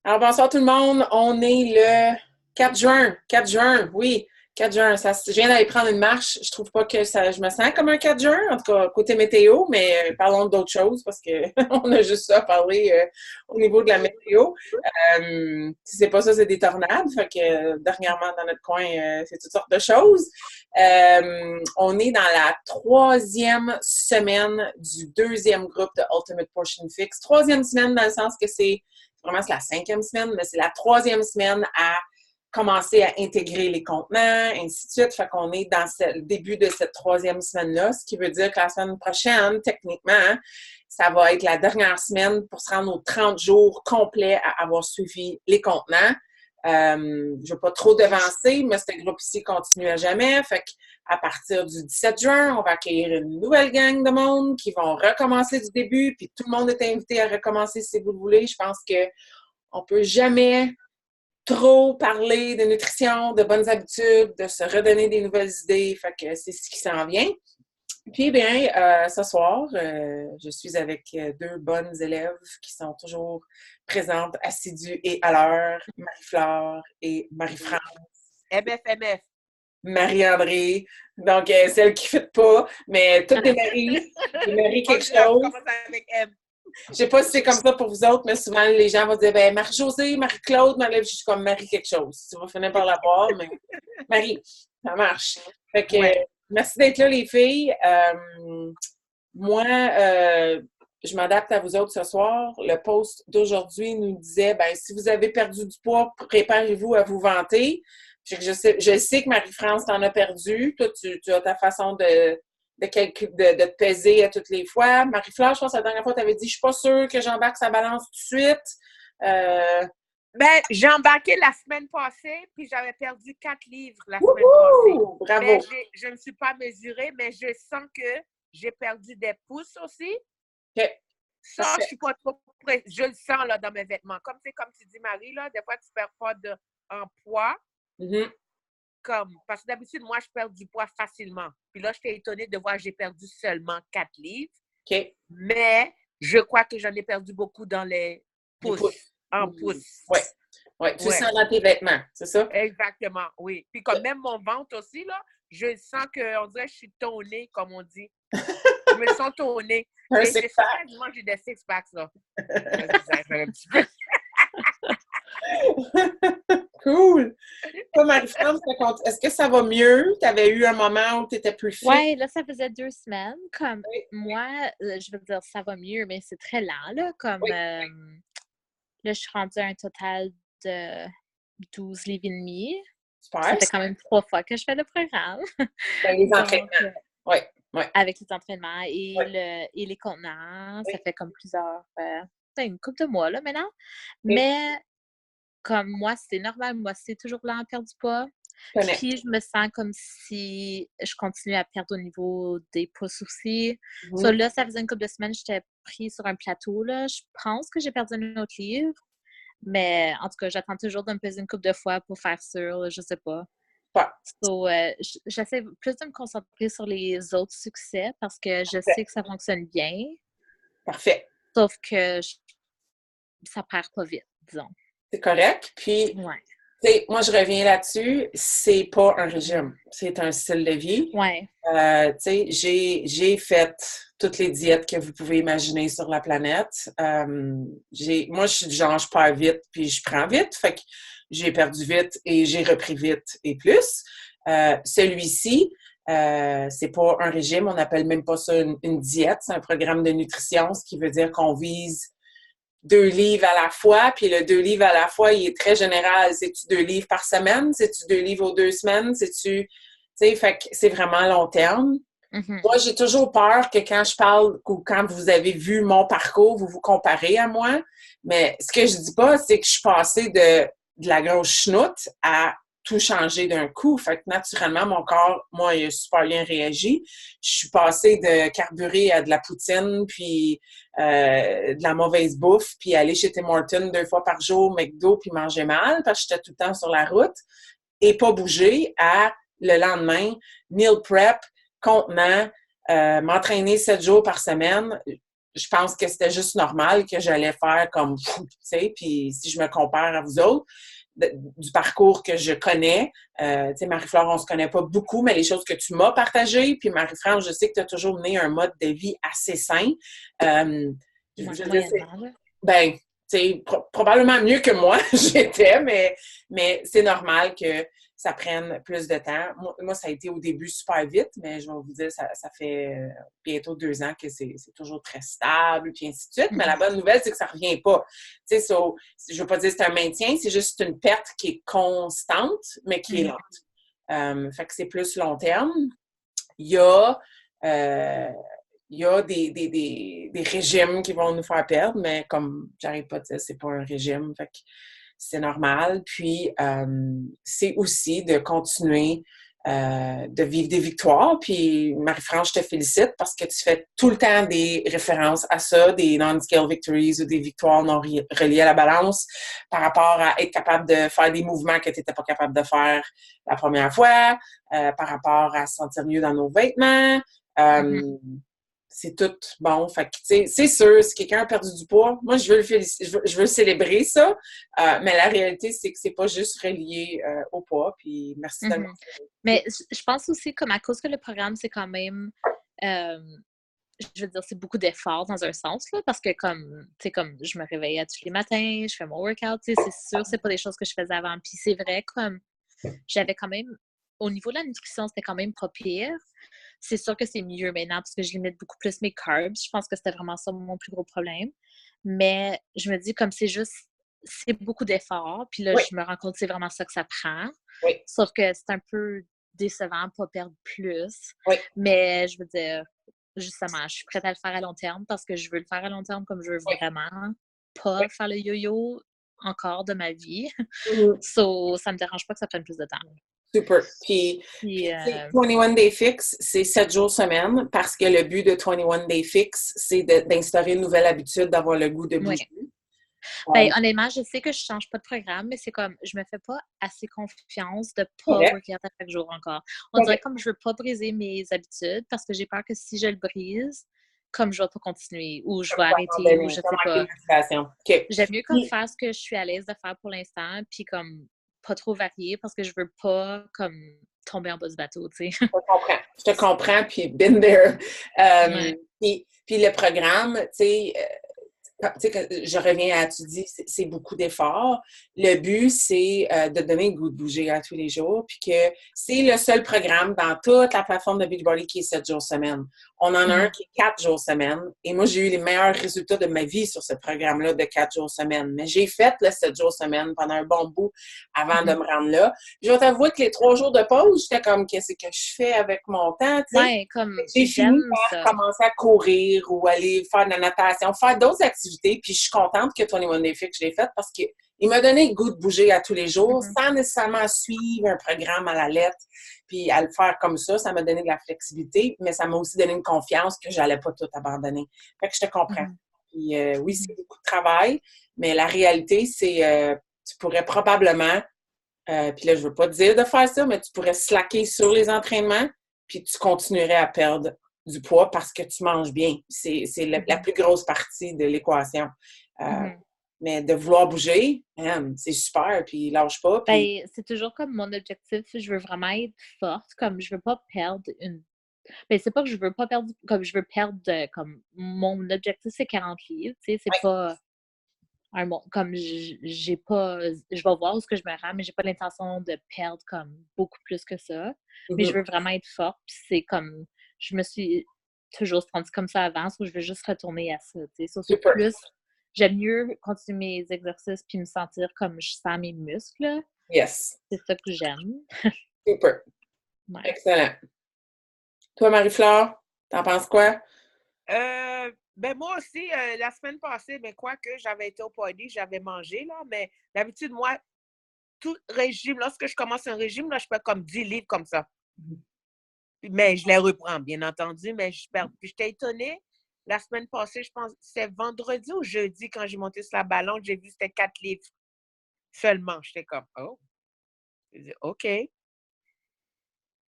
Alors, bonsoir tout le monde. On est le 4 juin. 4 juin, oui. 4 juin. Je viens d'aller prendre une marche. Je trouve pas que ça, je me sens comme un 4 juin, en tout cas, côté météo, mais parlons d'autres choses parce que on a juste ça à parler au niveau de la météo. Si c'est pas ça, c'est des tornades. Fait que dernièrement, dans notre coin, c'est toutes sortes de choses. On est dans la troisième semaine du deuxième groupe de Ultimate Portion Fix. Troisième semaine dans le sens que c'est la cinquième semaine, mais c'est la troisième semaine à commencer à intégrer les contenants, ainsi de suite. Fait qu'on est dans le début de cette troisième semaine-là, ce qui veut dire que la semaine prochaine, techniquement, ça va être la dernière semaine pour se rendre aux 30 jours complets à avoir suivi les contenants. Je ne vais pas trop devancer, mais ce groupe-ci continue à jamais. Fait qu'à partir du 17 juin, on va accueillir une nouvelle gang de monde qui vont recommencer du début, puis tout le monde est invité à recommencer si vous le voulez. Je pense qu'on ne peut jamais trop parler de nutrition, de bonnes habitudes, de se redonner des nouvelles idées. Fait que c'est ce qui s'en vient. Puis bien, ce soir, je suis avec deux bonnes élèves qui sont toujours présentes, assidues et à l'heure, Marie-Flore et Marie-France. MFMF. Marie-André, donc celle qui ne fit pas, mais toutes des Marie quelque chose. Commence avec M. Je sais pas si c'est comme ça pour vous autres, mais souvent les gens vont dire ben Marie-Josée, Marie-Claude, je suis comme Marie quelque chose. Tu vas finir par la voir, mais Marie, ça marche. Fait que merci d'être là, les filles. Moi, je m'adapte à vous autres ce soir. Le post d'aujourd'hui nous disait ben si vous avez perdu du poids, préparez-vous à vous vanter. Je sais que Marie-France t'en a perdu. Toi, tu as ta façon de te peser à toutes les fois. Marie-Flore, je pense que la dernière fois, tu avais dit « Je suis pas sûre que j'embarque sa balance tout de suite. » Ben, j'ai embarqué la semaine passée, puis j'avais perdu 4 livres la semaine passée. Bravo! Mais je ne me suis pas mesurée, mais je sens que j'ai perdu des pouces aussi. OK. Ça, je suis pas trop près. Je le sens là, dans mes vêtements. Comme tu dis, Marie, là, des fois, tu perds pas en poids. Parce que d'habitude, moi, je perds du poids facilement. Puis là, j'étais étonnée de voir que j'ai perdu seulement 4 livres. OK. Mais je crois que j'en ai perdu beaucoup dans les pouces. En pouces. Oui. Ouais. Tu le sens dans tes vêtements, c'est ça? Exactement, oui. Puis comme même mon ventre aussi, là, je sens qu'on dirait que je suis tonée, comme on dit. Je me sens tonée. C'est ça, moi, j'ai des six-packs, là. un petit peu. Cool! Toi, Marie-France, est-ce que ça va mieux? Tu avais eu un moment où tu étais plus fit? Oui, là, ça faisait 2 semaines. Comme moi, je veux dire, ça va mieux, mais c'est très lent, là. Comme là, je suis rendue à un total de 12 livres et demi. Super. Ça fait quand même 3 fois que je fais le programme. Les entraînements. Oui. Avec les entraînements et les contenants. Ça fait comme une couple de mois, là, maintenant. Mais comme moi, c'est normal. Moi, c'est toujours lent à perdre du poids. Puis, je me sens comme si je continue à perdre au niveau des pouces aussi. Là, ça faisait une couple de semaines, j'étais prise sur un plateau. Là. Je pense que j'ai perdu un autre livre. Mais en tout cas, j'attends toujours de me peser une couple de fois pour faire sûr. Là, je sais pas. J'essaie plus de me concentrer sur les autres succès parce que je sais que ça fonctionne bien. Parfait. Sauf que ça perd pas vite, disons. C'est correct. Puis, moi, je reviens là-dessus. C'est pas un régime. C'est un style de vie. J'ai fait toutes les diètes que vous pouvez imaginer sur la planète. Moi, je suis du genre, je perds vite puis je prends vite. Fait que j'ai perdu vite et j'ai repris vite et plus. Celui-ci, c'est pas un régime. On n'appelle même pas ça une diète. C'est un programme de nutrition, ce qui veut dire qu'on vise 2 livres à la fois, puis le 2 livres à la fois, il est très général. C'est-tu 2 livres par semaine? C'est-tu 2 livres aux 2 semaines? C'est-tu... Tu sais, fait que c'est vraiment long terme. Moi, j'ai toujours peur que quand je parle ou quand vous avez vu mon parcours, vous vous comparez à moi. Mais ce que je dis pas, c'est que je suis passée de la grosse chenoute à tout changer d'un coup. Fait que naturellement, mon corps, moi, il a super bien réagi. Je suis passée de carburer à de la poutine, puis de la mauvaise bouffe, puis aller chez Tim Hortons 2 fois par jour, McDo, puis manger mal, parce que j'étais tout le temps sur la route, et pas bouger, à le lendemain, meal prep, contenant, m'entraîner 7 jours par semaine. je pense que c'était juste normal que j'allais faire comme, tu sais, puis si je me compare à vous autres, du parcours que je connais, tu sais, Marie-Flore, on se connaît pas beaucoup, mais les choses que tu m'as partagées, puis Marie-France, je sais que tu as toujours mené un mode de vie assez sain. Je veux dire, ben, c'est probablement mieux que moi, j'étais, mais c'est normal que ça prenne plus de temps. Moi, ça a été au début super vite, mais je vais vous dire, ça fait bientôt 2 ans que c'est toujours très stable, puis ainsi de suite. Mais la bonne nouvelle, c'est que ça ne revient pas. Tu sais, je ne veux pas dire que c'est un maintien, c'est juste une perte qui est constante, mais qui est lente. Fait que c'est plus long terme. Il y a des régimes qui vont nous faire perdre, mais comme j'arrive pas à dire, c'est pas un régime, fait que c'est normal. Puis, c'est aussi de continuer de vivre des victoires. Puis, Marie-France, je te félicite parce que tu fais tout le temps des références à ça, des non-scale victories ou des victoires non reliées à la balance par rapport à être capable de faire des mouvements que tu n'étais pas capable de faire la première fois, par rapport à se sentir mieux dans nos vêtements. C'est tout bon. Fait que, tu sais, c'est sûr, si quelqu'un a perdu du poids, moi, je veux le féliciter, je veux célébrer ça. Mais la réalité, c'est que c'est pas juste relié au poids. Puis merci de le mentionner. Mais je pense aussi, comme à cause que le programme, c'est quand même, je veux dire, c'est beaucoup d'efforts dans un sens, là, parce que comme, tu sais, comme je me réveille tous les matins, je fais mon workout, tu sais, c'est sûr, c'est pas des choses que je faisais avant. Puis c'est vrai, comme, j'avais quand même, au niveau de la nutrition, c'était quand même pas pire. C'est sûr que c'est mieux maintenant parce que je limite beaucoup plus mes carbs. Je pense que c'était vraiment ça mon plus gros problème. Mais je me dis, comme c'est beaucoup d'efforts. Puis là, je me rends compte que c'est vraiment ça que ça prend. Sauf que c'est un peu décevant de pas perdre plus. Mais je veux dire, justement, je suis prête à le faire à long terme parce que je veux le faire à long terme comme je veux vraiment pas faire le yo-yo encore de ma vie. So, ça me dérange pas que ça prenne plus de temps. Super. Puis 21 Day Fix, c'est 7 jours semaine parce que le but de 21 Day Fix, c'est d'instaurer une nouvelle habitude d'avoir le goût de bouger. Ben, honnêtement, je sais que je change pas de programme, mais c'est comme, je me fais pas assez confiance de pas workout à chaque jour encore. On dirait comme je veux pas briser mes habitudes parce que j'ai peur que si je le brise, comme je vais pas continuer ou je vais arrêter ou je sais pas. J'aime mieux comme faire ce que je suis à l'aise de faire pour l'instant puis comme pas trop varier parce que je veux pas comme tomber en bas du bateau, tu sais. Je te comprends, puis been there. Puis le programme, tu sais, je reviens à, tu dis, c'est beaucoup d'efforts. Le but, c'est de donner le goût de bouger à tous les jours, puis que c'est le seul programme dans toute la plateforme de Beachbody qui est 7 jours semaine. On en a un qui est 4 jours semaine, et moi, j'ai eu les meilleurs résultats de ma vie sur ce programme-là de 4 jours semaine. Mais j'ai fait le 7 jours semaine pendant un bon bout avant de me rendre là. Puis je vais t'avouer que les 3 jours de pause, j'étais comme, qu'est-ce que je fais avec mon temps, tu sais? Comme j'ai fini par commencer à courir ou aller faire de la natation, faire d'autres activités, puis je suis contente que 21 Day Fix, je l'ai faite parce qu'il m'a donné le goût de bouger à tous les jours sans nécessairement suivre un programme à la lettre, puis à le faire comme ça m'a donné de la flexibilité, mais ça m'a aussi donné une confiance que j'allais pas tout abandonner. Fait que je te comprends. Puis oui, c'est beaucoup de travail, mais la réalité, c'est tu pourrais probablement, puis là, je veux pas te dire de faire ça, mais tu pourrais slacker sur les entraînements, puis tu continuerais à perdre du poids parce que tu manges bien. C'est la plus grosse partie de l'équation. Mais de vouloir bouger, c'est super, puis lâche pas. Puis... Ben, c'est toujours comme mon objectif. Je veux vraiment être forte, comme je veux pas perdre une... Ben, c'est pas que je veux pas perdre, comme je veux perdre, comme mon objectif, c'est 40 livres, tu sais, c'est pas... comme j'ai pas, je vais voir où est-ce que je me rends, mais j'ai pas l'intention de perdre comme beaucoup plus que ça. Mais je veux vraiment être forte. Puis c'est comme, je me suis toujours sentie comme ça avant, ou je veux juste retourner à ça. Tu sais, c'est plus, j'aime mieux continuer mes exercices puis me sentir comme je sens mes muscles. Yes. C'est ça que j'aime. Super. Excellent. Toi, Marie-Flore, t'en penses quoi? Ben moi aussi, la semaine passée, ben quoi que j'avais été au party, j'avais mangé, là, mais d'habitude, moi, tout régime, lorsque je commence un régime, là, je perds comme 10 livres comme ça. Mais je les reprends, bien entendu, mais je perds. Puis j'étais étonnée, la semaine passée, je pense, c'était vendredi ou jeudi, quand j'ai monté sur la balance, j'ai vu que c'était 4 livres seulement. J'étais comme, oh. J'ai dit, OK.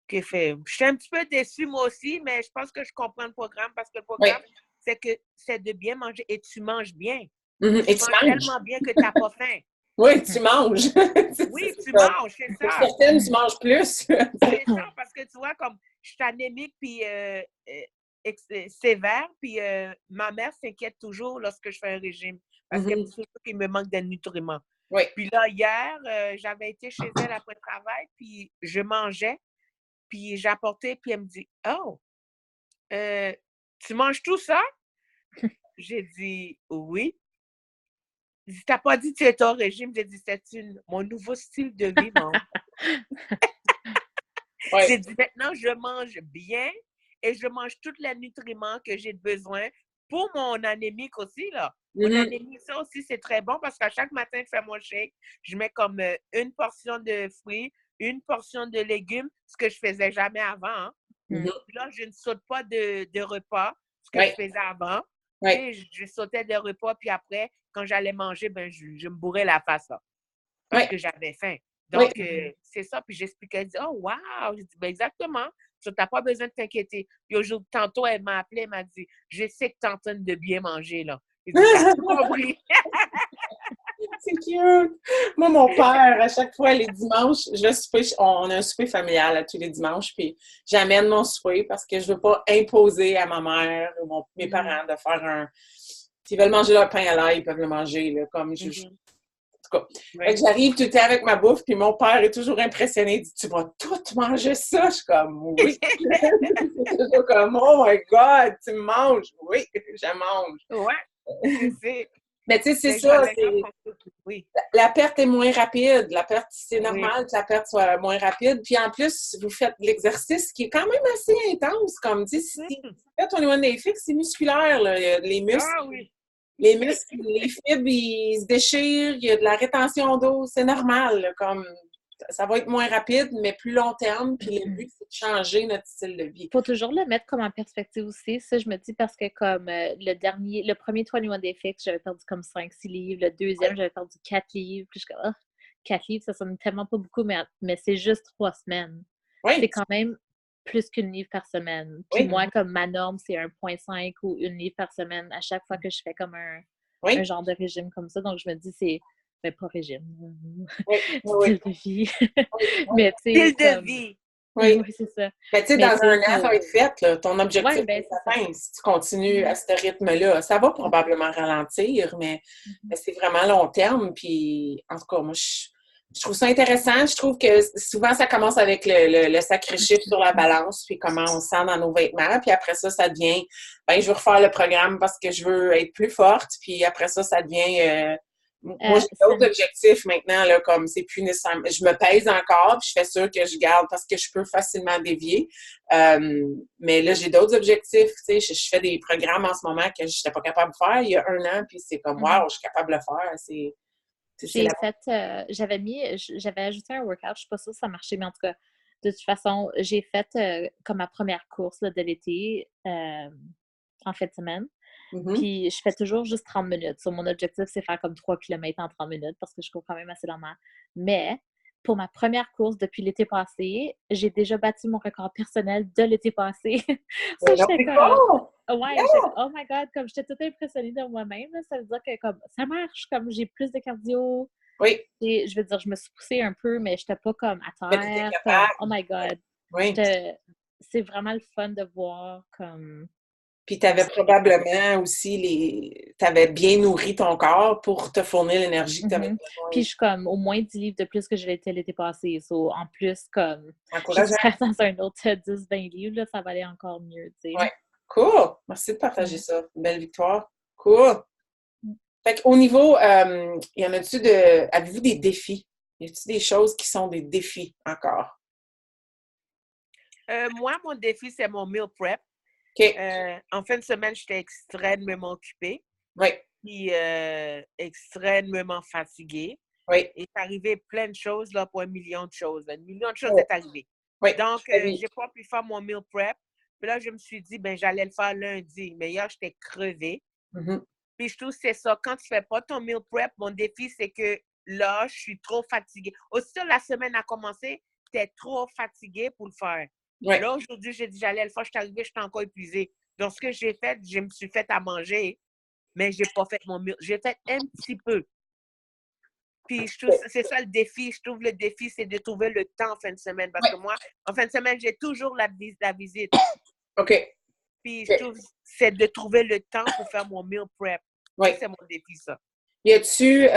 J'étais un petit peu déçue, moi aussi, mais je pense que je comprends le programme parce que le programme, c'est que c'est de bien manger et tu manges bien. Et tu manges tellement bien que tu n'as pas faim. Oui, tu manges. Oui, tu manges, c'est Pour ça. certaines, tu manges plus. C'est ça, parce que tu vois, comme je suis anémique puis sévère, puis ma mère s'inquiète toujours lorsque je fais un régime parce qu'elle me dit toujours qu'il me manque de nutriments. Oui. Puis là, hier, j'avais été chez elle après le travail, puis je mangeais, puis j'apportais, puis elle me dit « Oh, tu manges tout ça? » J'ai dit « Oui. » Elle dit « T'as pas dit que tu étais au régime? » J'ai dit « C'est mon nouveau style de vie, maman. » Ouais. J'ai dit « Maintenant, je mange bien et je mange tous les nutriments que j'ai besoin pour mon anémique aussi, là. Mon anémie, ça aussi, c'est très bon parce qu'à chaque matin, je fais mon shake. Je mets comme une portion de fruits, une portion de légumes, ce que je faisais jamais avant. Hein. Là, je ne saute pas de repas, ce que je faisais avant. Je sautais des repas, puis après, quand j'allais manger, ben, je me bourrais la face, là, parce que j'avais faim. Donc, c'est ça. Puis j'expliquais, elle dit « Oh, wow! » J'ai dit « Ben, exactement. Tu n'as pas besoin de t'inquiéter. » Puis aujourd'hui, tantôt, elle m'a appelé, elle m'a dit « Je sais que tu es en train de bien manger, là. » J'ai dit « T'as tout compris. » C'est cute! Moi, mon père, à chaque fois, les dimanches, on a un souper familial à tous les dimanches, puis j'amène mon souper parce que je ne veux pas imposer à ma mère ou mes parents de faire un... S'ils veulent manger leur pain à l'ail, ils peuvent le manger, là, comme je... En tout cas, fait que j'arrive tout le temps avec ma bouffe, puis mon père est toujours impressionné. Il dit « Tu vas tout manger ça? » Je suis comme « Oui! » C'est toujours comme « Oh my God! Tu manges? » Oui, je mange. Ouais, c'est... Mais tu sais, c'est ça. Oui. La perte est moins rapide. La perte, c'est normal que la perte soit moins rapide. Puis en plus, vous faites de l'exercice qui est quand même assez intense. Comme dit, si tu fais ton one day fix, c'est musculaire. Là. Il y a les muscles. Ah oui. Les muscles, les fibres, ils se déchirent. Il y a de la rétention d'eau. C'est normal. Là, comme ça va être moins rapide, mais plus long terme. Puis le but, c'est de changer notre style de vie. Il faut toujours le mettre comme en perspective aussi. Ça, je me dis parce que comme le premier 21 Day Fix, j'avais perdu comme 5-6 livres. Le deuxième, j'avais perdu 4 livres. Puis je suis comme, 4 livres, ça sonne tellement pas beaucoup, mais c'est juste 3 semaines. C'est quand même plus qu'une livre par semaine. Puis moi, comme ma norme, c'est 1,5 ou une livre par semaine à chaque fois que je fais comme un genre de régime comme ça. Donc, je me dis, c'est pas régime. Style de vie. Mais tu sais, style de vie. Oui, c'est ça. Ben, tu sais, dans un an, ça va être fait. Là. Ton objectif est atteint. Si tu continues à ce rythme-là, ça va probablement ralentir, mais c'est vraiment long terme. Puis, en tout cas, moi, je trouve ça intéressant. Je trouve que souvent, ça commence avec le sacré chiffre sur la balance, puis comment on se sent dans nos vêtements. Puis après ça, ça devient, ben, je veux refaire le programme parce que je veux être plus forte. Puis après ça, ça devient... moi, j'ai d'autres objectifs maintenant, là, comme c'est plus nécessairement... Je me pèse encore, puis je fais sûr que je garde parce que je peux facilement dévier. Mais là, j'ai d'autres objectifs. Tu sais, je fais des programmes en ce moment que je n'étais pas capable de faire il y a un an, puis c'est comme, wow, je suis capable de le faire. J'avais ajouté un workout, je ne suis pas sûre si ça marchait, mais en tout cas, de toute façon, j'ai fait comme ma première course là, de l'été en fin de semaine. Puis je fais toujours juste 30 minutes. Mon objectif, c'est faire comme 3 km en 30 minutes parce que je cours quand même assez lentement. Mais pour ma première course depuis l'été passé, j'ai déjà battu mon record personnel de l'été passé. Ça, j'étais comme... Ouais, oh my God, comme j'étais toute impressionnée de moi-même. Là, ça veut dire que comme ça marche, comme j'ai plus de cardio. Oui. Et, je veux dire, je me suis poussée un peu, mais j'étais pas comme à terre. Comme, oh my God. Oui. C'est vraiment le fun de voir comme... Puis tu avais probablement aussi tu avais bien nourri ton corps pour te fournir l'énergie que tu avais besoin. Puis je suis comme au moins 10 livres de plus que je l'étais l'été passé. En plus, comme je suis dans un autre 10-20 livres, là, ça va aller encore mieux. Tu sais. Ouais. Cool! Merci de partager ça. Une belle victoire. Cool! Fait qu'au niveau, y en a-tu avez-vous des défis? Y a-t-il des choses qui sont des défis encore? Moi, mon défi, c'est mon meal prep. En fin de semaine, j'étais extrêmement occupée. Oui. Puis extrêmement fatiguée. Oui. Il est arrivé plein de choses là, pour 1 million de choses. 1 million de choses est arrivé. Oui. Donc, j'ai pas pu faire mon meal prep. Puis là, je me suis dit, ben j'allais le faire lundi. Mais hier, j'étais crevée. Puis je trouve que c'est ça. Quand tu fais pas ton meal prep, mon défi, c'est que là, je suis trop fatiguée. Aussitôt la semaine a commencé, j'étais trop fatiguée pour le faire. Oui. Là, aujourd'hui, j'ai dit, j'allais le faire. Je suis arrivée, j'étais encore épuisée. Donc, ce que j'ai fait, je me suis fait à manger, mais j'ai pas fait mon meal. J'ai fait un petit peu. Puis, je trouve, c'est ça le défi. Je trouve le défi, c'est de trouver le temps en fin de semaine. Parce que moi, en fin de semaine, j'ai toujours la visite. OK. Puis, je trouve c'est de trouver le temps pour faire mon meal prep. Oui. C'est mon défi, ça. Y a-tu...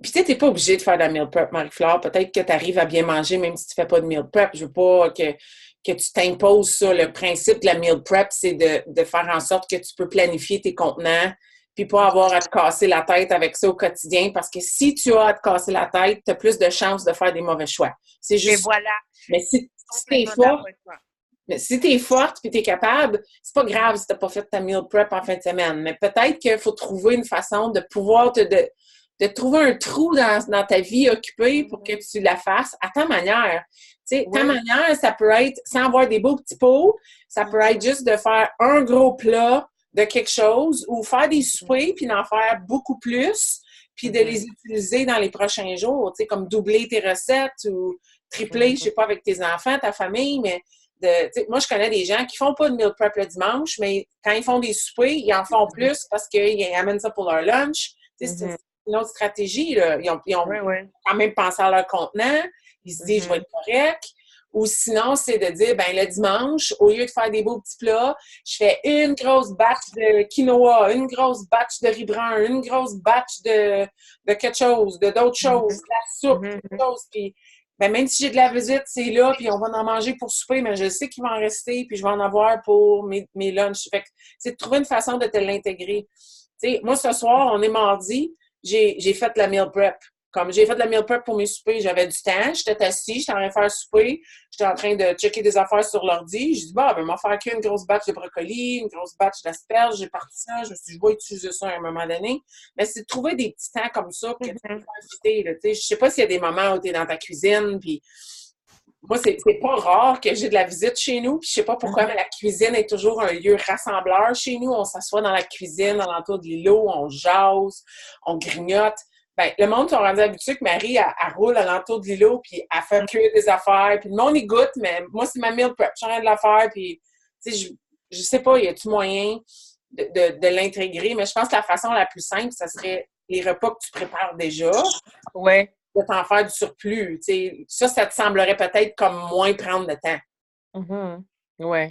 Puis tu sais, t'es pas obligé de faire de la meal prep, Marie-Flore. Peut-être que tu arrives à bien manger même si tu fais pas de meal prep. Je veux pas que tu t'imposes ça. Le principe de la meal prep, c'est de faire en sorte que tu peux planifier tes contenants puis pas avoir à te casser la tête avec ça au quotidien. Parce que si tu as à te casser la tête, tu as plus de chances de faire des mauvais choix. C'est juste... Et voilà. Mais si t'es fort... Mais si t'es forte et t'es capable, c'est pas grave si t'as pas fait ta meal prep en fin de semaine. Mais peut-être qu'il faut trouver une façon de pouvoir de trouver un trou dans ta vie occupée pour que tu la fasses à ta manière. Tu sais, ta manière, ça peut être, sans avoir des beaux petits pots, ça peut être juste de faire un gros plat de quelque chose ou faire des soupers puis d'en faire beaucoup plus puis de les utiliser dans les prochains jours. Tu sais, comme doubler tes recettes ou tripler, je sais pas, avec tes enfants, ta famille, mais moi, je connais des gens qui font pas de meal prep le dimanche, mais quand ils font des soupers, ils en font plus parce qu'ils amènent ça pour leur lunch. C'est une autre stratégie. Là. Ils ont quand même pensé à leur contenant. Ils se disent, je vais être correct. Ou sinon, c'est de dire, ben le dimanche, au lieu de faire des beaux petits plats, je fais une grosse batch de quinoa, une grosse batch de riz brun, une grosse batch de quelque chose, d'autres choses, de la soupe, quelque chose. Puis, ben, même si j'ai de la visite, c'est là, puis on va en manger pour souper, mais je sais qu'il va en rester, puis je vais en avoir pour mes lunchs. Fait que c'est de trouver une façon de te l'intégrer. Tu sais, moi, ce soir, on est mardi, j'ai fait la meal prep. Comme j'ai fait de la meal prep pour mes soupers, j'avais du temps, j'étais assis, j'étais en train de faire souper, j'étais en train de checker des affaires sur l'ordi. J'ai dit, ben, on va faire qu'une grosse batch de brocoli, une grosse batch d'asperges, j'ai parti ça, je me suis dit, je vais utiliser ça à un moment donné. Mais c'est de trouver des petits temps comme ça que tu peux profiter. Là, je sais pas s'il y a des moments où tu es dans ta cuisine, puis moi, c'est pas rare que j'ai de la visite chez nous, puis je sais pas pourquoi, mais la cuisine est toujours un lieu rassembleur chez nous. On s'assoit dans la cuisine, alentour de l'îlot, on jase, on grignote. Ben, le monde sont rendus habitués que Marie, elle roule alentour de l'îlot, puis elle fait cuire des affaires, puis le monde y goûte, mais moi, c'est ma meal prep. Je suis en train de la faire, puis, tu sais, je sais pas, y a-tu moyen de l'intégrer, mais je pense que la façon la plus simple, ça serait les repas que tu prépares déjà. Ouais. De t'en faire du surplus, tu sais. Ça te semblerait peut-être comme moins prendre de temps. Ouais.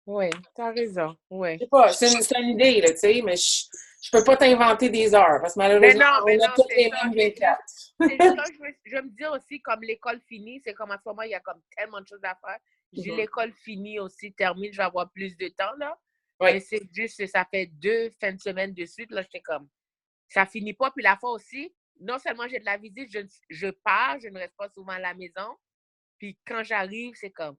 Oui, t'as raison. Ouais. Je sais pas, c'est une idée, là, tu sais, mais je peux pas t'inventer des heures, parce que malheureusement, on a toutes les mêmes 24. C'est juste ça, je me dis aussi, comme l'école finie, c'est comme à ce moment, il y a comme tellement de choses à faire. J'ai l'école finie aussi, termine, je vais avoir plus de temps, là. Oui. Mais c'est juste que ça fait 2 fins de semaine de suite, là, j'étais comme, ça finit pas. Puis la fois aussi, non seulement j'ai de la visite, je pars, je ne reste pas souvent à la maison. Puis quand j'arrive, c'est comme...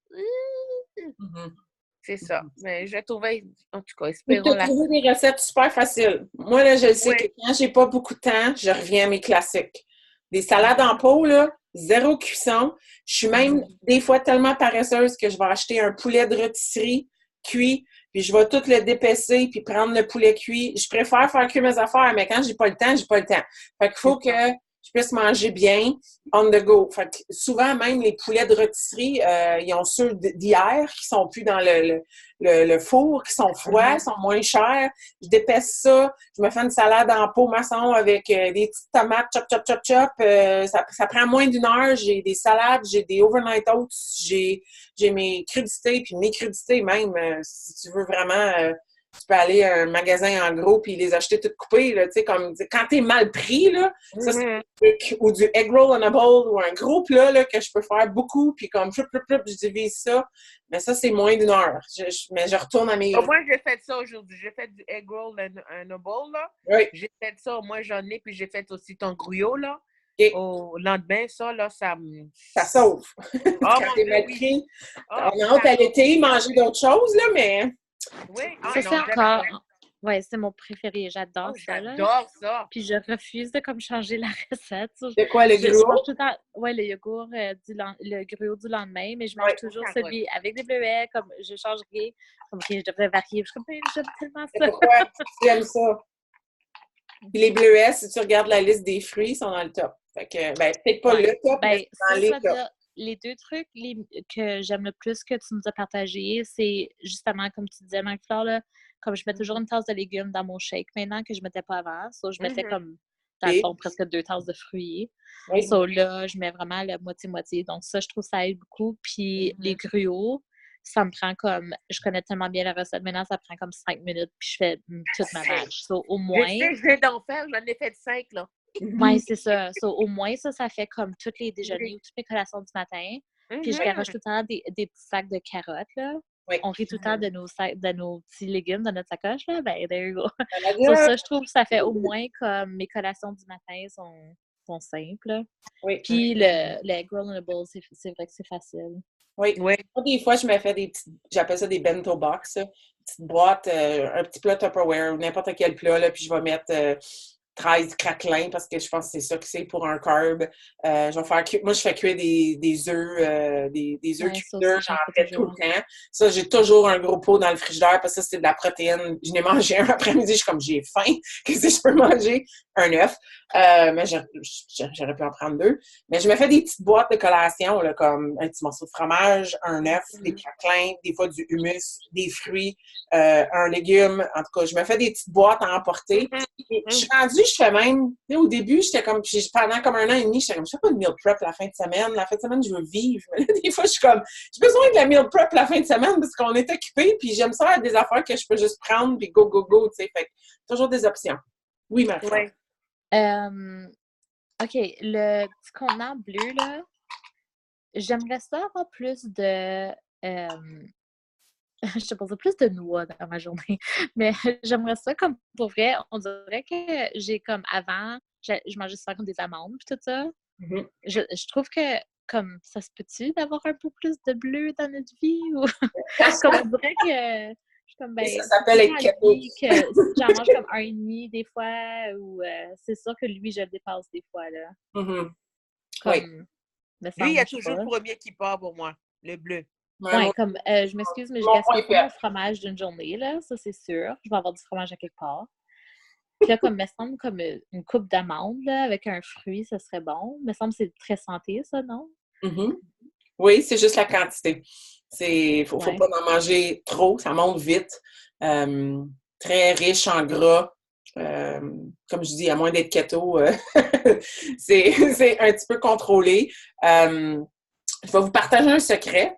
C'est ça. Mais je trouvais, en tout cas, espérons tu as trouvé des recettes super faciles. Moi, là, je sais que quand j'ai pas beaucoup de temps, je reviens à mes classiques. Des salades en pot, là, 0 cuisson. Je suis même des fois tellement paresseuse que je vais acheter un poulet de rôtisserie cuit, puis je vais tout le dépecer puis prendre le poulet cuit. Je préfère faire cuire mes affaires, mais quand j'ai pas le temps, j'ai pas le temps. Fait qu'il faut que je puisse manger bien on the go. Fait que souvent, même les poulets de rôtisserie, ils ont ceux d'hier qui sont plus dans le four, qui sont froids, sont moins chers. Je dépaisse ça. Je me fais une salade en pot maçon avec des petites tomates, chop, chop, chop, chop. Ça prend moins d'1 heure. J'ai des salades, j'ai des overnight oats, j'ai mes crudités, puis mes crudités même, si tu veux vraiment... tu peux aller à un magasin en gros puis les acheter toutes coupées, là, tu sais, comme quand t'es mal pris, là, ça, c'est un truc, ou du egg roll in a bowl, ou un gros plat, là, que je peux faire beaucoup, puis comme, je divise ça, mais ça, c'est moins d'1 heure. Mais je retourne à mes... Moi, j'ai fait ça aujourd'hui. J'ai fait du egg roll in a bowl, là. Oui. J'ai fait ça, moi, j'en ai, puis j'ai fait aussi ton gruyot, là. Okay. Au lendemain, ça, là, ça sauve. Quand t'es mal pris. On a hâte à l'été, manger d'autres choses, là, mais... Oui, ça, c'est encore... Oui, c'est mon préféré. J'adore ça. J'adore ça. Puis je refuse de comme changer la recette. De quoi, le gruau? Oui, le yogourt, le gruau du lendemain, mais je mange toujours celui avec des bleuets, comme je change rien. Comme je devrais varier. Je suis comme, j'aime tellement ça. Pourquoi tu aimes ça? Puis les bleuets, si tu regardes la liste des fruits, ils sont dans le top. Fait que, ben, peut-être pas le top, mais dans les tops. les deux trucs que j'aime le plus que tu nous as partagés, c'est justement, comme tu disais, Marie-Flore, là, comme je mets toujours une tasse de légumes dans mon shake maintenant que je ne mettais pas avant. So, je mettais comme, dans le fond, presque 2 tasses de fruits. Oui. So, là, je mets vraiment la moitié-moitié. Donc, ça, je trouve ça aide beaucoup. Puis, les gruots, ça me prend comme... Je connais tellement bien la recette. Maintenant, ça prend comme 5 minutes, puis je fais toute ma batch. So, au moins... Je viens d'en faire. J'en ai fait 5, là. Oui, c'est ça. So, au moins, ça fait comme tous les déjeuners ou toutes les collations du matin. Puis, je garoche tout le temps des petits sacs de carottes, là. Oui. On rit tout le temps de nos petits légumes dans notre sacoche, là. Ben, there you go. So, ça, je trouve que ça fait au moins comme mes collations du matin sont simples. Oui. Puis, le egg roll in a bowl, c'est vrai que c'est facile. Oui. Moi, des fois, je me fais des petites, j'appelle ça des bento box, une petite boîte, un petit plat Tupperware ou n'importe quel plat, là, puis je vais mettre 13 craquelins parce que je pense que c'est ça que c'est pour un carb. Je vais faire moi, je fais cuire des œufs, des œufs cuits, j'en fais tout le temps. Ça, j'ai toujours un gros pot dans le frigidaire parce que ça, c'est de la protéine. Je n'ai mangé un après-midi, je suis comme, j'ai faim. Qu'est-ce que je peux manger? Un œuf. Mais j'aurais pu en prendre 2. Mais je me fais des petites boîtes de collation, là, comme un petit morceau de fromage, un œuf, des craquelins, des fois du hummus, des fruits, un légume. En tout cas, je me fais des petites boîtes à emporter. Je suis rendue, je fais même, au début, j'étais comme, pendant comme 1 an et demi, j'étais comme, je fais pas de meal prep la fin de semaine. La fin de semaine, je veux vivre. Mais là, des fois, je suis comme, j'ai besoin de la meal prep la fin de semaine parce qu'on est occupés, puis j'aime ça être des affaires que je peux juste prendre, puis go, go, go, tu sais. Fait toujours des options. Oui, ma femme. OK, le petit contenant bleu, là, j'aimerais ça avoir plus de... je te pose plus de noix dans ma journée, mais j'aimerais ça comme pour vrai, on dirait que j'ai comme avant, je mangeais souvent comme des amandes puis tout ça. Je trouve que comme ça se peut-tu d'avoir un peu plus de bleu dans notre vie ou comme on dirait que je suis comme ben ça s'appelle être keto. que j'en mange comme 1,5 des fois ou c'est sûr que lui je le dépasse des fois là. Comme lui, il y a toujours le premier qui part pour moi, le bleu. Ouais, comme, je m'excuse, mais je gaspille pas mon fromage d'une journée, là, ça c'est sûr. Je vais avoir du fromage à quelque part. Puis là, comme, me semble comme une coupe d'amandes, là, avec un fruit, ça serait bon. Me semble que c'est très santé, ça, non? Oui, c'est juste la quantité. Faut pas en manger trop, ça monte vite. Très riche en gras. Comme je dis, à moins d'être keto, c'est un petit peu contrôlé. Je vais vous partager un secret.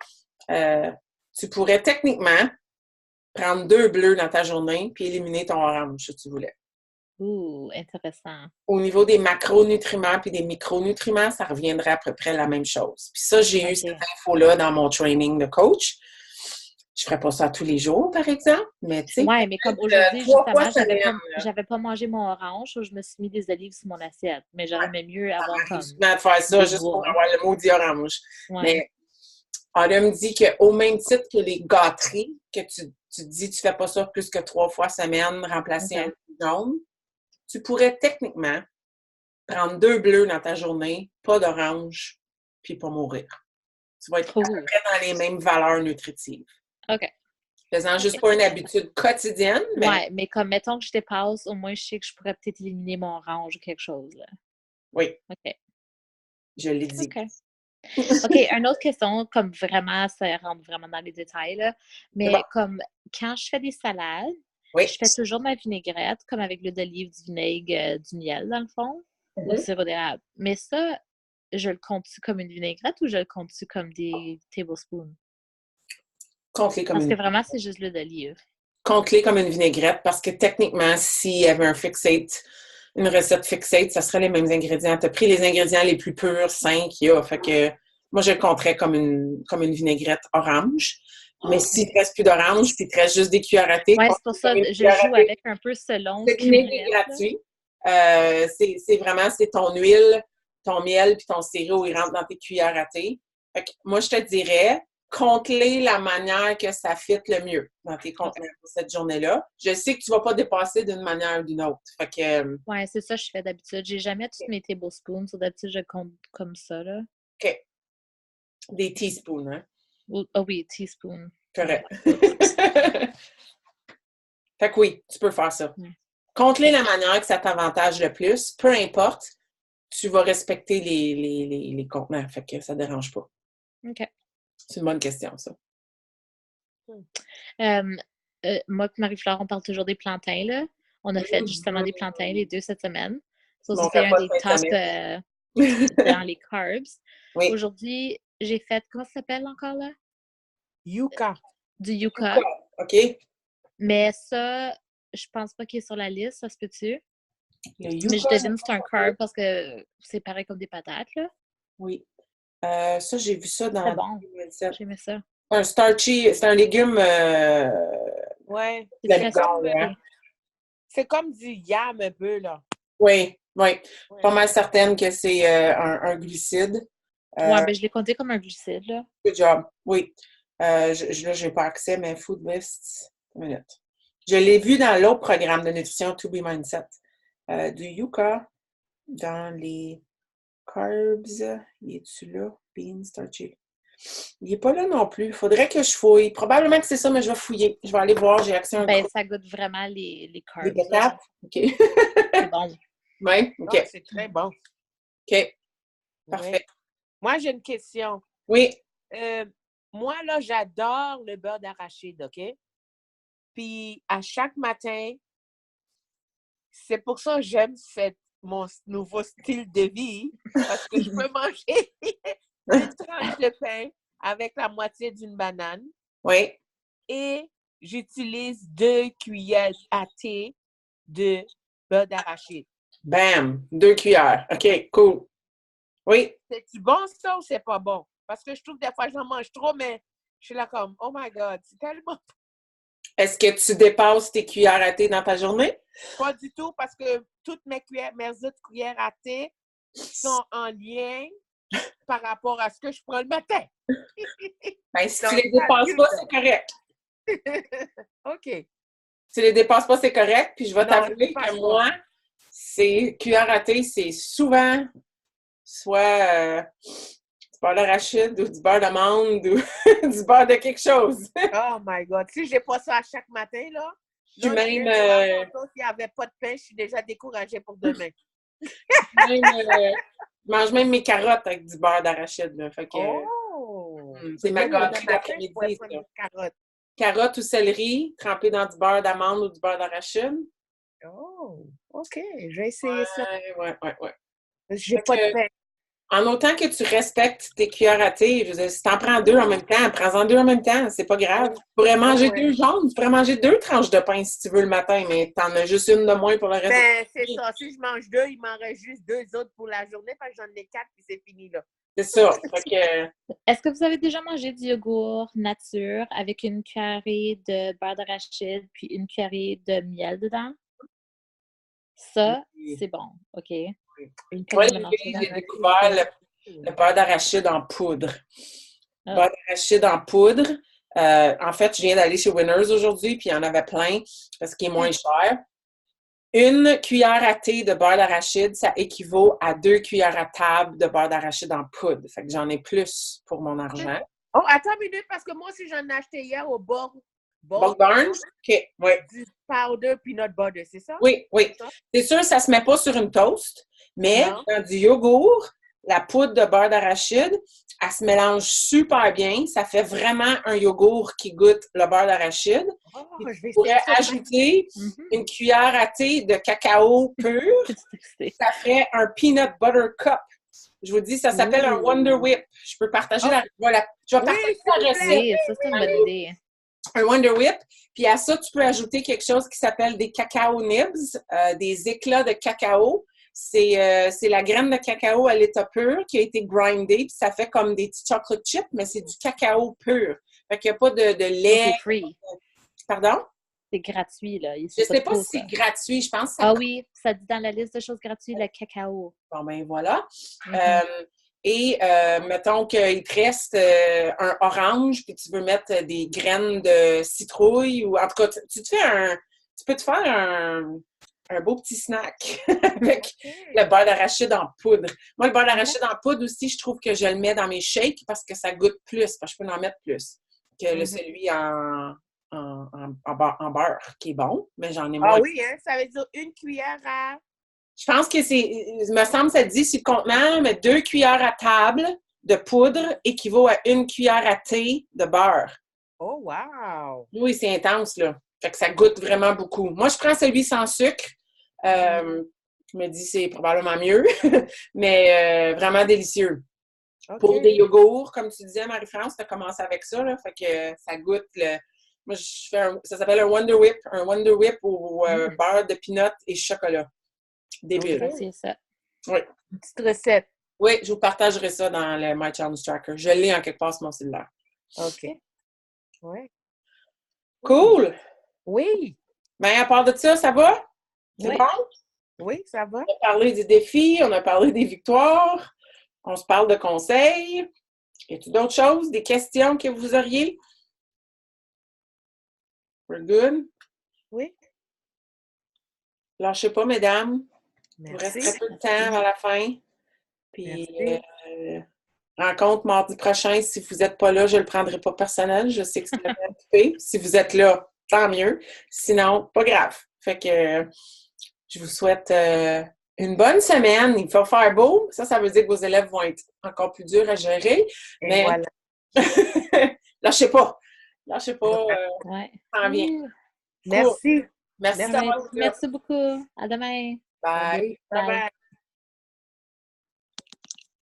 Tu pourrais techniquement prendre 2 bleus dans ta journée puis éliminer ton orange si tu voulais. Ouh, intéressant. Au niveau des macronutriments puis des micronutriments, ça reviendrait à peu près la même chose. Puis ça, j'ai eu cette info-là dans mon training de coach. Je ferais pas ça tous les jours, par exemple, mais tu sais. Oui, mais comme aujourd'hui, justement, j'avais pas mangé mon orange, je me suis mis des olives sur mon assiette. Mais j'aurais aimé mieux avoir comme... de faire ça juste pour avoir le maudit orange. Mais elle me dit qu'au même titre que les gâteries, que tu dis tu fais pas ça plus que 3 fois semaine, remplacer un jaune, tu pourrais techniquement prendre 2 bleus dans ta journée, pas d'orange, puis pas mourir. Tu vas être à peu près dans les mêmes valeurs nutritives. OK. Faisant juste pas une habitude quotidienne. Mais... Ouais, mais comme mettons que je dépasse, au moins je sais que je pourrais peut-être éliminer mon orange ou quelque chose. Là. Oui. OK. Je l'ai dit. OK, une autre question, comme vraiment, ça rentre vraiment dans les détails, là. Mais comme quand je fais des salades, je fais toujours ma vinaigrette, comme avec l'huile d'olive, du vinaigre, du miel, dans le fond, ou du sirop d'érable. Mais ça, je le compte-tu comme une vinaigrette ou je le compte-tu comme des tablespoons? Compte-les comme parce que vraiment, c'est juste l'huile d'olive. Compte-les comme une vinaigrette parce que techniquement, s'il y avait un fixate, une recette fixate, ça serait les mêmes ingrédients. Tu as pris les ingrédients les plus purs, sains qu'il y a. Fait que moi, je le compterais comme une vinaigrette orange. Mais s'il ne te reste plus d'orange, puis il te reste juste des cuillères à thé. Oui, c'est pour ça que je joue avec un peu selon ce qui est gratuit. C'est vraiment, c'est ton huile, ton miel, puis ton sirop, ils rentrent dans tes cuillères à thé. Fait que moi, je te dirais, compte-les la manière que ça fit le mieux dans tes contenants pour cette journée-là. Je sais que tu ne vas pas dépasser d'une manière ou d'une autre. Fait que... Oui, c'est ça que je fais d'habitude. J'ai jamais toutes mes tablespoons. D'habitude, je compte comme ça, là. OK. Des teaspoons, hein? Ah oui, teaspoon. Correct. Fait que oui, tu peux faire ça. Compte-les la manière que ça t'avantage le plus. Peu importe, tu vas respecter les contenants. Fait que ça ne dérange pas. OK. C'est une bonne question, ça. Moi et Marie-Flore, on parle toujours des plantains, là. On a fait justement des plantains les 2 cette semaine. Ça, c'est un des top dans les carbs. Oui. Aujourd'hui, j'ai fait, comment ça s'appelle encore, là? Yucca. Du yucca. OK. Mais ça, je pense pas qu'il est sur la liste, ça se peut-tu? Le Mais yucca, je devine que c'est un carb parce que c'est pareil comme des patates, là. oui. Ça, j'ai vu ça dans... C'est bon. J'aimais ça. Un starchy, c'est un légume... Ouais. C'est comme du yam un peu, là. Oui, oui. Pas mal certaine que c'est un glucide. Ouais, ben je l'ai compté comme un glucide, là. Good job, oui. Là, je n'ai pas accès, mais Food List, une minute. Je l'ai vu dans l'autre programme de nutrition, To Be Mindset. Du yucca dans les carbs. Il est-tu là? Beans, starchy. Il n'est pas là non plus. Il faudrait que je fouille. Probablement que c'est ça, mais je vais fouiller. Je vais aller voir. J'ai accès à un Ben, ça goûte vraiment les carbs. Les patates? OK. C'est bon. Oui, OK. Oh, c'est très bon. OK. Parfait. Ouais. Moi, j'ai une question. Oui. Moi, là, j'adore le beurre d'arachide, OK? Puis, à chaque matin, c'est pour ça que j'aime mon nouveau style de vie, parce que je peux manger une tranche de pain avec la moitié d'une banane. Oui. Et j'utilise 2 cuillères à thé de beurre d'arachide. Bam! 2 cuillères. OK, cool. Oui. C'est-tu bon, ça, ou c'est pas bon? Parce que je trouve des fois, j'en mange trop, mais je suis là comme, oh my God, c'est tellement... Est-ce que tu dépasses tes cuillères à thé dans ta journée? Pas du tout, parce que toutes mes autres cuillères à thé sont en lien par rapport à ce que je prends le matin. Ben, si tu les dépasses pas, c'est correct. OK. Si tu les dépasses pas, c'est correct. Puis je vais t'avouer que moi, ces cuillères à thé, c'est souvent soit du beurre d'arachide ou du beurre d'amande ou du beurre de quelque chose. Oh my God. Si j'ai pas ça à chaque matin, là, Puis même... s'il n'y avait pas de pain, je suis déjà découragée pour demain. je mange même mes carottes avec du beurre d'arachide. Là. Fait que, c'est ma gâterie d'après-midi. Carottes ou céleri trempées dans du beurre d'amande ou du beurre d'arachide. Oh, OK. Je vais essayer ça. Ouais. J'ai pas de pain. En autant que tu respectes tes cuillères à thé, je veux dire, si t'en prends 2 en même temps, prends-en 2 en même temps, c'est pas grave. Tu pourrais manger 2 jaunes, tu pourrais manger 2 tranches de pain si tu veux le matin, mais t'en as juste une de moins pour le reste. Ben, c'est ça. Si je mange 2, il m'en reste juste 2 autres pour la journée, parce que j'en ai 4 puis c'est fini, là. C'est ça. Est-ce que vous avez déjà mangé du yogourt nature avec une cuillerée de beurre d'arachide puis une cuillerée de miel dedans? Ça, c'est bon, OK? Oui, j'ai découvert le beurre d'arachide en poudre. Beurre d'arachide en poudre. En fait, je viens d'aller chez Winners aujourd'hui, puis il y en avait plein parce qu'il est moins cher. Une cuillère à thé de beurre d'arachide, ça équivaut à 2 cuillères à table de beurre d'arachide en poudre. Fait que j'en ai plus pour mon argent. Oh, attends une minute, parce que moi aussi, j'en ai acheté hier au Bulk Barnes? OK, oui. Du powder peanut butter, c'est ça? Oui. C'est sûr, ça se met pas sur une toast, mais dans du yogourt, la poudre de beurre d'arachide, elle se mélange super bien. Ça fait vraiment un yogourt qui goûte le beurre d'arachide. Tu pourrais ajouter une cuillère à thé de cacao pur. Ça ferait un peanut butter cup. Je vous dis, ça s'appelle un Wonder Whip. Je peux partager la recette. Oui, ça, c'est une bonne idée. Un Wonder Whip. Puis à ça, tu peux ajouter quelque chose qui s'appelle des cacao nibs, des éclats de cacao. C'est la graine de cacao à l'état pur qui a été grindée, puis ça fait comme des petits chocolate chips, mais c'est du cacao pur. Fait qu'il n'y a pas de lait. C'est free. Pardon? C'est gratuit, là. Je ne sais pas si c'est gratuit, je pense. Ah oui, ça dit dans la liste de choses gratuites, le cacao. Bon, ben voilà. Mettons qu'il te reste un orange, puis tu veux mettre des graines de citrouille, ou en tout cas, tu peux te faire un beau petit snack avec le beurre d'arachide en poudre. Moi, le beurre d'arachide en poudre aussi, je trouve que je le mets dans mes shakes parce que ça goûte plus, parce que je peux en mettre plus que celui en beurre, qui est bon, mais j'en ai moins. Ah oui, hein? Ça veut dire une cuillère à... Je pense que il me semble que ça dit sur le contenant, mais 2 cuillères à table de poudre équivaut à 1 cuillère à thé de beurre. Oh, wow! Oui, c'est intense, là. Fait que ça goûte vraiment beaucoup. Moi, je prends celui sans sucre. Je me dis c'est probablement mieux, mais vraiment délicieux. OK. Pour des yogourts, comme tu disais, Marie-France, tu as commencé avec ça, là. Fait que ça goûte le... Moi, je fais ça s'appelle un Wonder Whip. Un Wonder Whip au beurre de peanut et chocolat. Débile. Okay. C'est ça. Oui. Une petite recette. Oui, je vous partagerai ça dans le My Challenge Tracker. Je l'ai en quelque part sur mon cellulaire. OK. Oui. Cool! Oui. Bien, à part de ça, ça va? C'est Oui. bon? Oui, ça va. On a parlé des défis, on a parlé des victoires, on se parle de conseils. Y a-t-il d'autres choses, des questions que vous auriez? We're good? Oui. Lâchez pas, mesdames. Il vous Merci. reste très peu de temps avant la fin. Puis, Merci. rencontre mardi prochain. Si vous n'êtes pas là, je ne le prendrai pas personnel. Je sais que c'est occupé. Si vous êtes là, tant mieux. Sinon, pas grave. Fait que je vous souhaite une bonne semaine. Il va faire beau. Ça veut dire que vos élèves vont être encore plus durs à gérer. Et Mais voilà. lâchez pas. Lâchez pas. Ouais. Ça en vient. Merci. Merci Merci. d'avoir été là. Merci beaucoup. À demain. Bye. Bye bye.